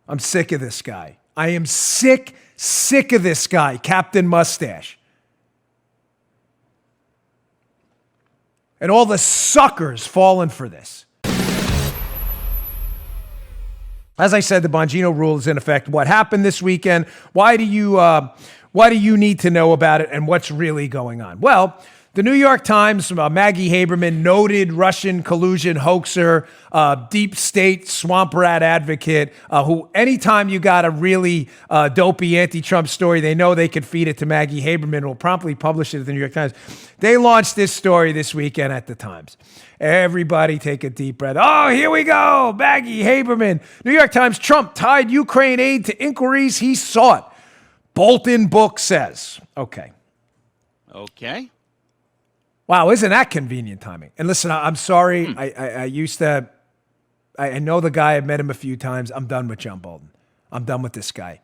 I'm sick of this guy. I am sick of this guy, Captain Mustache. And all the suckers falling for this. As I said, the Bongino rule is in effect. What happened this weekend? Why do you need to know about it, and what's really going on? Well, the New York Times, Maggie Haberman, noted Russian collusion hoaxer, deep state swamp rat advocate, who anytime you got a really dopey anti-Trump story, they know they could feed it to Maggie Haberman, who will promptly publish it at the New York Times. They launched this story this weekend at the Times. Everybody take a deep breath. Oh, here we go. Maggie Haberman. New York Times, Trump tied Ukraine aid to inquiries he sought. Bolton book says. Okay. Wow, isn't that convenient timing? And listen, I'm sorry. I know the guy. I've met him a few times. I'm done with John Bolton. I'm done with this guy.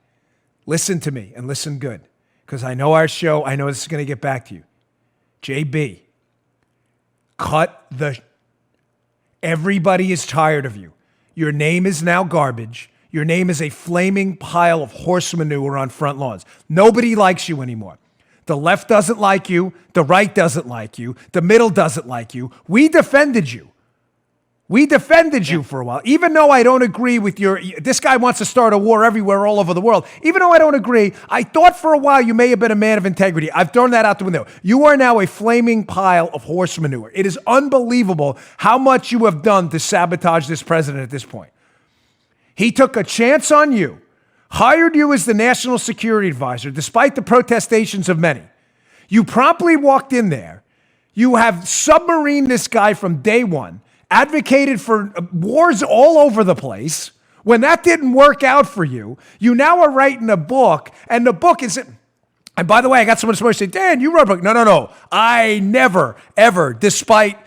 Listen to me and listen good, because I know our show. I know this is going to get back to you. JB, everybody is tired of you. Your name is now garbage. Your name is a flaming pile of horse manure on front lawns. Nobody likes you anymore. The left doesn't like you. The right doesn't like you. The middle doesn't like you. We defended you. You for a while. Even though I don't agree with this guy wants to start a war everywhere, all over the world. Even though I don't agree, I thought for a while you may have been a man of integrity. I've thrown that out the window. You are now a flaming pile of horse manure. It is unbelievable how much you have done to sabotage this president at this point. He took a chance on you, hired you as the national security advisor, despite the protestations of many. You promptly walked in there. You have submarined this guy from day one, advocated for wars all over the place. When that didn't work out for you, you now are writing a book, and the book is... And by the way, I got someone supposed to say, Dan, you wrote a book. No. I never, ever, despite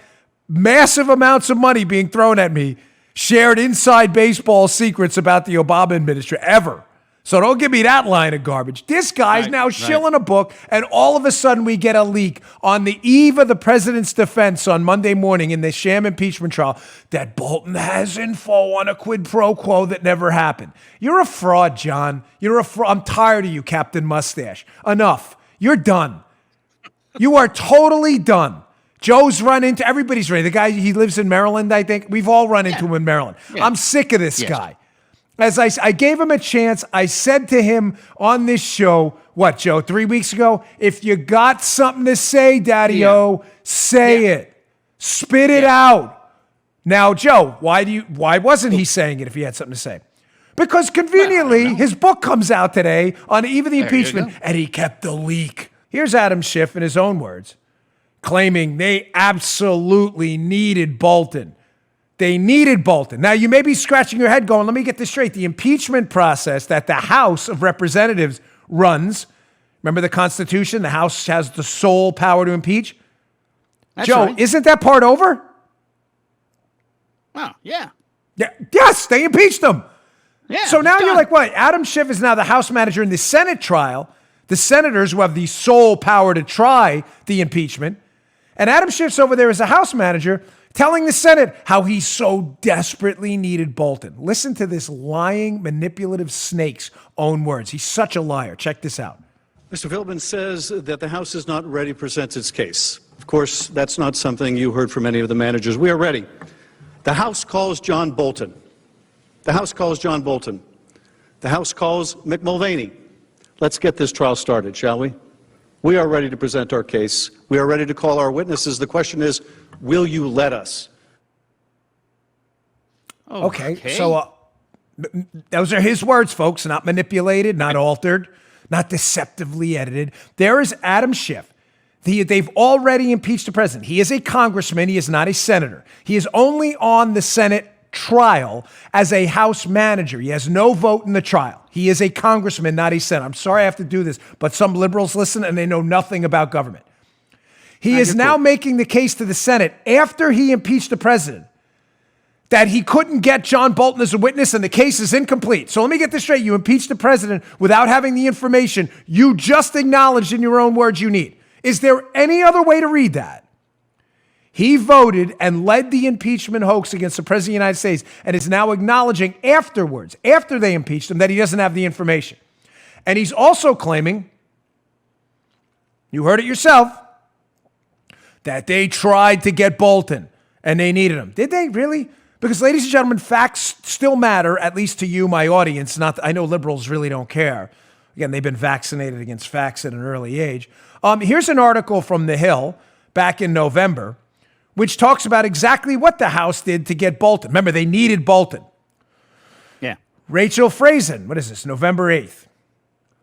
massive amounts of money being thrown at me, shared inside baseball secrets about the Obama administration, ever. So don't give me that line of garbage. This guy's now shilling a book, and all of a sudden we get a leak on the eve of the president's defense on Monday morning in the sham impeachment trial that Bolton has info on a quid pro quo that never happened. You're a fraud, John. You're a fraud. I'm tired of you, Captain Mustache. Enough. You're done. You are totally done. Joe's run into, everybody's run into, the guy, he lives in Maryland, I think. We've all run into him in Maryland. Yeah. I'm sick of this guy. As I gave him a chance, I said to him on this show, what, Joe, 3 weeks ago? If you got something to say, Daddy-O, say it. Spit it out. Now, Joe, why wasn't he saying it if he had something to say? Because conveniently, his book comes out today on the eve of the impeachment, and he kept the leak. Here's Adam Schiff in his own words, claiming they absolutely needed Bolton. They needed Bolton. Now, you may be scratching your head going, let me get this straight. The impeachment process that the House of Representatives runs, remember the Constitution? The House has the sole power to impeach. That's Joe, right. Isn't that part over? Oh, yeah. Yes, they impeached him. Yeah, so now you're like, what? Adam Schiff is now the House manager in the Senate trial. The senators who have the sole power to try the impeachment. And Adam Schiff's over there as a House manager telling the Senate how he so desperately needed Bolton. Listen to this lying, manipulative snake's own words. He's such a liar. Check this out. Mr. Philbin says that the House is not ready to present its case. Of course, that's not something you heard from any of the managers. We are ready. The House calls John Bolton. The House calls John Bolton. The House calls Mick Mulvaney. Let's get this trial started, shall we? We are ready to present our case. We are ready to call our witnesses. The question is, will you let us? Okay. So those are his words, folks, not manipulated, not altered, not deceptively edited. There is Adam Schiff. They've already impeached the president. He is a congressman. He is not a senator. He is only on the Senate trial as a House manager. He has no vote in the trial. He is a congressman, not a senator. I'm sorry I have to do this, but some liberals listen and they know nothing about government. He is now making the case to the Senate after he impeached the president that he couldn't get John Bolton as a witness and the case is incomplete. So let me get this straight. You impeached the president without having the information you just acknowledged in your own words you need. Is there any other way to read that? He voted and led the impeachment hoax against the President of the United States and is now acknowledging afterwards, after they impeached him, that he doesn't have the information. And he's also claiming, you heard it yourself, that they tried to get Bolton and they needed him. Did they really? Because, ladies and gentlemen, facts still matter, at least to you, my audience. I know liberals really don't care. Again, they've been vaccinated against facts at an early age. Here's an article from The Hill back in November, which talks about exactly what the House did to get Bolton. Remember, they needed Bolton. Yeah. Rachel Friesen, what is this, November 8th.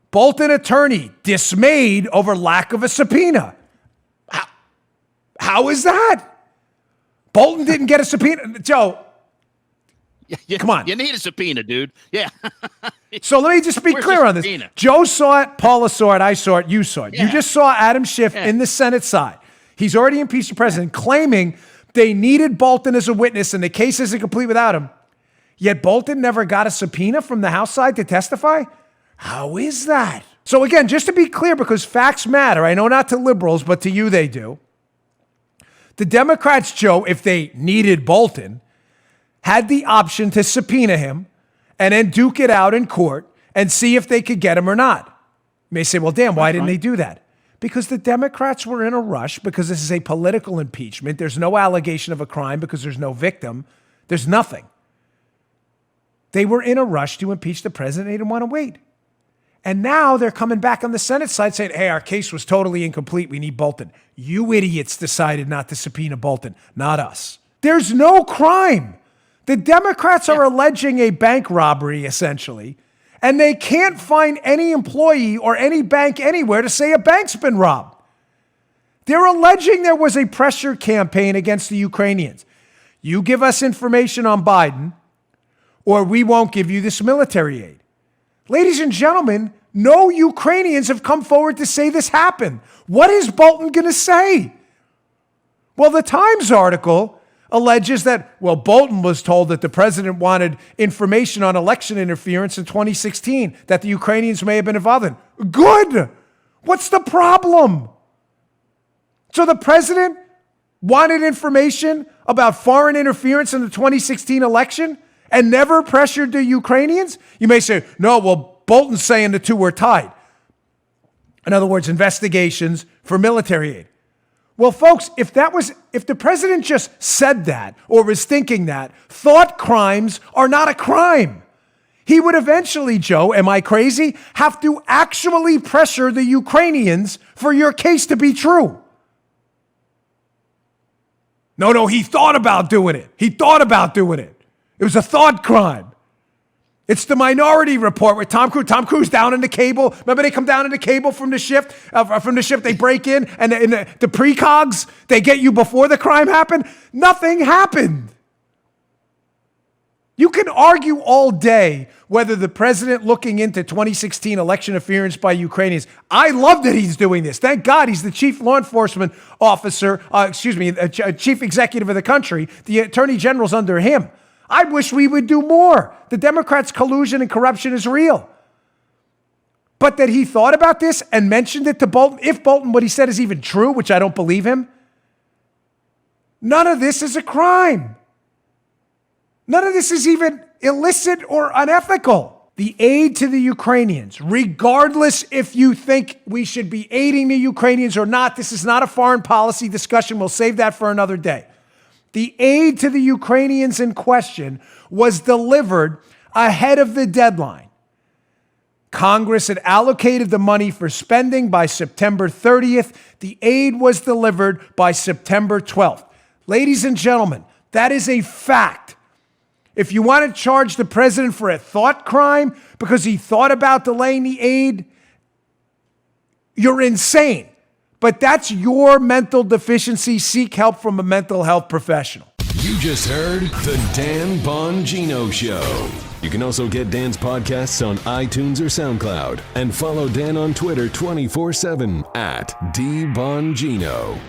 Bolton attorney dismayed over lack of a subpoena. How is that? Bolton didn't get a subpoena. Joe, come on. You need a subpoena, dude. Yeah. So let me just be clear on this. Joe saw it, Paula saw it, I saw it, you saw it. Yeah. You just saw Adam Schiff in the Senate side. He's already impeached the president, claiming they needed Bolton as a witness and the case isn't complete without him. Yet Bolton never got a subpoena from the House side to testify? How is that? So again, just to be clear, because facts matter, I know not to liberals, but to you they do. The Democrats, Joe, if they needed Bolton, had the option to subpoena him and then duke it out in court and see if they could get him or not. You may say, well, damn, why didn't they do that? Because the Democrats were in a rush, because this is a political impeachment. There's no allegation of a crime because there's no victim. There's nothing. They were in a rush to impeach the president. They didn't want to wait. And now they're coming back on the Senate side saying, hey, our case was totally incomplete. We need Bolton. You idiots decided not to subpoena Bolton, not us. There's no crime. The Democrats are alleging a bank robbery, essentially, and they can't find any employee or any bank anywhere to say a bank's been robbed. They're alleging there was a pressure campaign against the Ukrainians. You give us information on Biden, or we won't give you this military aid. Ladies and gentlemen, no Ukrainians have come forward to say this happened. What is Bolton going to say? Well, the Times article alleges that, well, Bolton was told that the president wanted information on election interference in 2016, that the Ukrainians may have been involved in. Good. What's the problem? So the president wanted information about foreign interference in the 2016 election and never pressured the Ukrainians? You may say, no, well, Bolton's saying the two were tied. In other words, investigations for military aid. Well, folks, if the president just said that or was thinking that, thought crimes are not a crime. He would eventually, Joe, am I crazy, have to actually pressure the Ukrainians for your case to be true. No, he thought about doing it. It was a thought crime. It's the Minority Report with Tom Cruise. Tom Cruise down in the cable. Remember, they come down in the cable from the Schiff. They break in, and the precogs, they get you before the crime happened. Nothing happened. You can argue all day whether the president looking into 2016 election interference by Ukrainians. I love that he's doing this. Thank God he's the chief law enforcement officer, chief executive of the country. The attorney general's under him. I wish we would do more. The Democrats' collusion and corruption is real. But that he thought about this and mentioned it to Bolton, if Bolton, what he said is even true, which I don't believe him, none of this is a crime. None of this is even illicit or unethical. The aid to the Ukrainians, regardless if you think we should be aiding the Ukrainians or not, this is not a foreign policy discussion. We'll save that for another day. The aid to the Ukrainians in question was delivered ahead of the deadline. Congress had allocated the money for spending by September 30th. The aid was delivered by September 12th. Ladies and gentlemen, that is a fact. If you want to charge the president for a thought crime because he thought about delaying the aid, you're insane. But that's your mental deficiency. Seek help from a mental health professional. You just heard The Dan Bongino Show. You can also get Dan's podcasts on iTunes or SoundCloud. And follow Dan on Twitter 24/7 @DBongino.